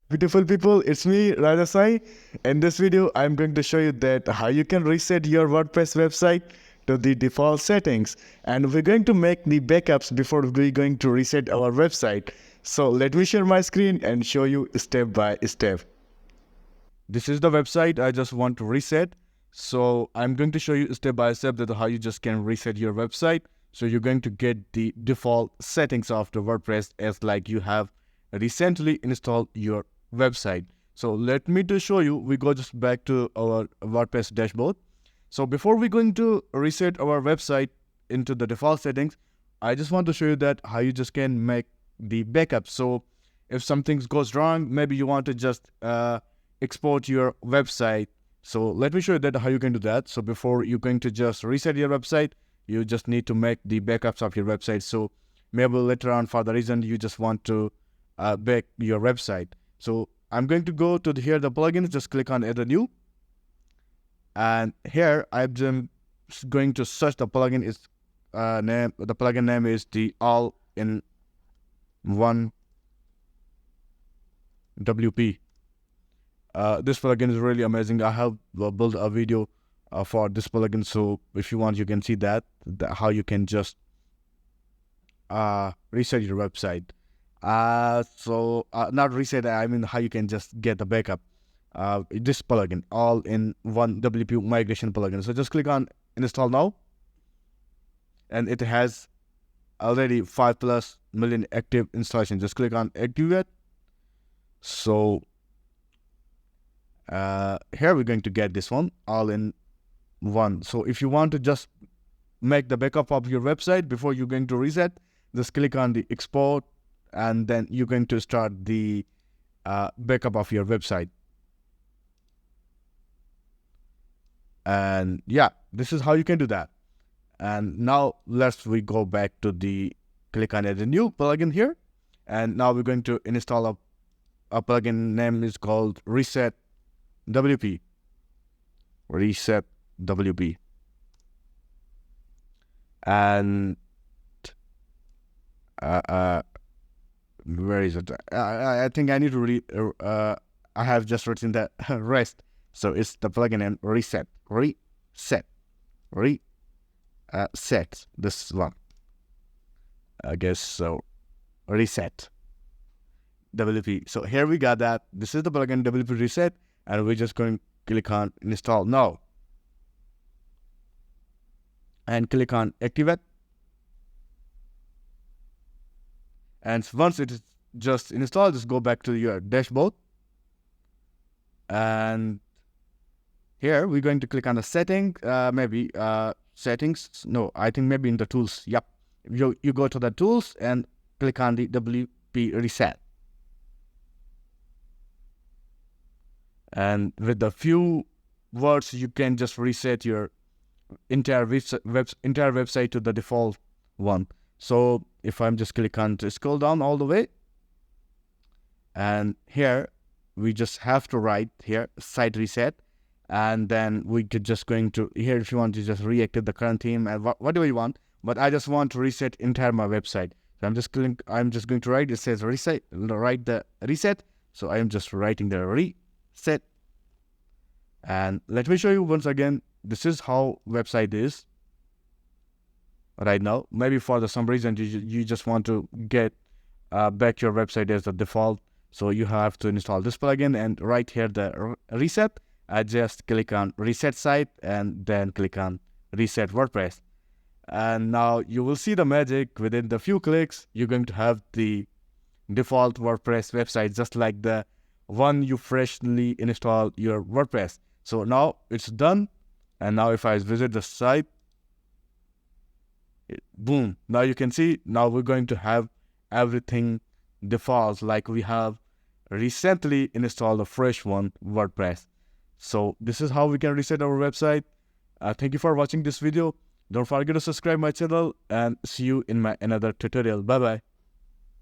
Beautiful people, it's me Rajasai. In this video, I'm going to show you that how you can reset your WordPress website to the default settings, and we're going to make the backups before we're going to reset our website. So let me share my screen and show you step by step. This is the website I just want to reset. So I'm going to show you step by step that how you just can reset your website. So you're going to get the default settings of the WordPress as like you have recently installed your website. So let me to show you, we go just back to our WordPress dashboard. So before we're going to reset our website into the default settings, I just want to show you that how you just can make the backup. So if something goes wrong, maybe you want to just export your website. So let me show you that how you can do that. So before you're going to just reset your website, you just need to make the backups of your website. So maybe later on for the reason you just want to back your website. So I'm going to go to here the plugins, just click on add a new, and here I'm just going to search the plugin. Is name, the plugin name is the all-in-one WP. This plugin is really amazing. I have built a video for this plugin, so if you want you can see that how you can just reset your website. Not reset, I mean how you can just get the backup. This plugin, all-in-one WP migration plugin. So just click on install now, and it has already 5+ million active installation. Just click on activate. So here we're going to get this one, all-in-one. So if you want to just make the backup of your website before you're going to reset, just click on the export, and then you're going to start the backup of your website. And yeah, this is how you can do that. And now we go back to the click on add a new plugin here, and now we're going to install a plugin name is called Reset WP. Reset WP. And where is it? I think I need to read. I have just written that rest. So it's the plugin name reset. Set. This one. I guess so. Reset WP. So here we got that. This is the plugin WP reset, and we're just going to click on install now, and click on activate. And once it is just installed, just go back to your dashboard, and here we're going to click on the setting, settings. No, I think maybe in the tools. Yep, you go to the tools and click on the WP reset, and with a few words you can just reset your entire website to the default one. So if I'm just click on to scroll down all the way, and here we just have to write here site reset, and then we could just going to here if you want to just reactivate the current theme and whatever you want. But I just want to reset entire my website. So I'm just going to write, it says reset, write the reset. So I am just writing the reset, and let me show you once again. This is how website is right now. Maybe for some reason you just want to get back your website as the default, so you have to install this plugin, and right here the reset, I just click on reset site and then click on reset WordPress, and now you will see the magic. Within the few clicks you're going to have the default WordPress website, just like the one you freshly installed your WordPress. So now it's done, and now if I visit the site, boom, now you can see, now we're going to have everything default like we have recently installed a fresh one, WordPress. So this is how we can reset our website. Thank you for watching this video. Don't forget to subscribe my channel, and see you in my another tutorial. Bye bye.